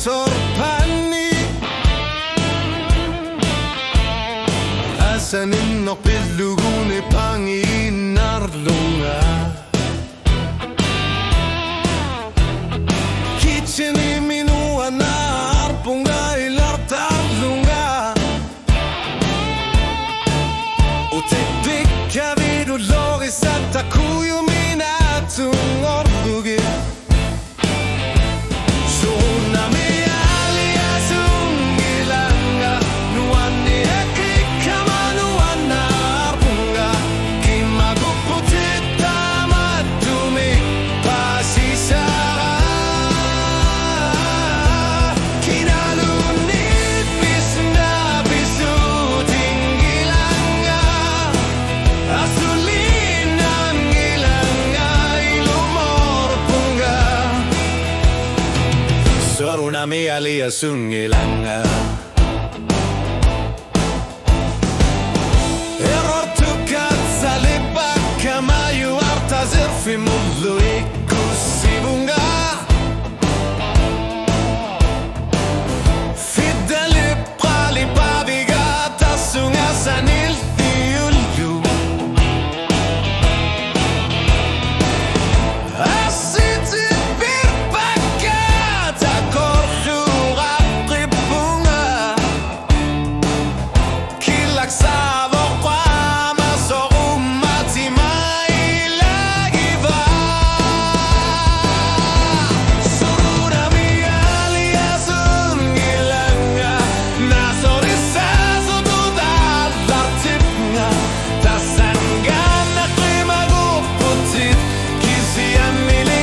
sorpanni asanin nok piluguni panginarlunga kitcheni minua narpunga ilartarlunga utekdikka vidologisata kujumina tungorbugi Soorunami Aliasunngilanga nuanni ekikama nuanna arpunga kimaguputita matumi pasisara kinalunit bisna bisutingilanga Aliasunngilanga ilumorpunga Soorunami Aliasunngilanga Erortukat salibaka mayu artazir fi mullu ikusibunga Fideli prali paviga tasunga sanil fiullu Asitin birbaka takorlura tribunga Kilaksavo qama sorumati mailagiva Soorunami Aliasunngilanga nasorisaso tudallartipnga tasangana qimaguputit kisiamili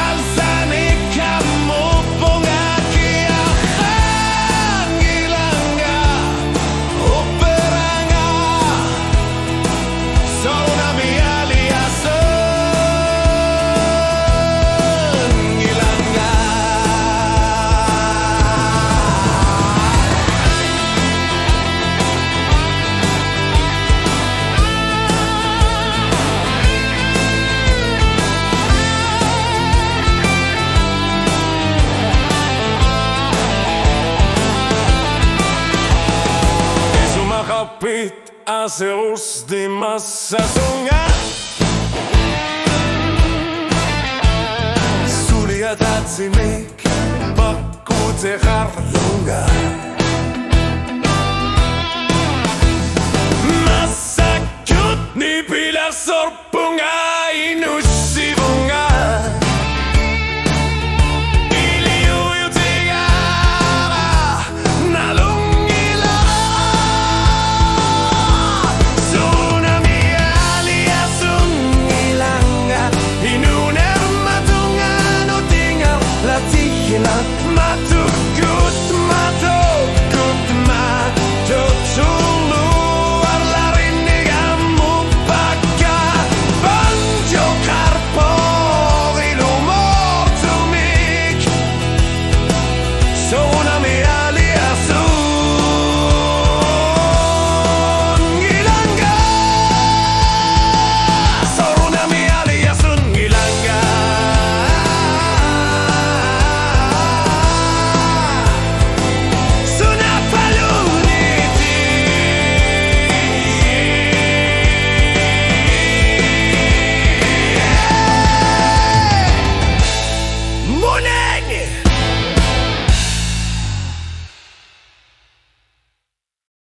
alsanikammupunga kiaxangilanga operanga Soorunami Aliasunngilanga Sumakapit aseus di masasunga Suliatatsinik pakuteharlunga Masakut ni pilar sorpu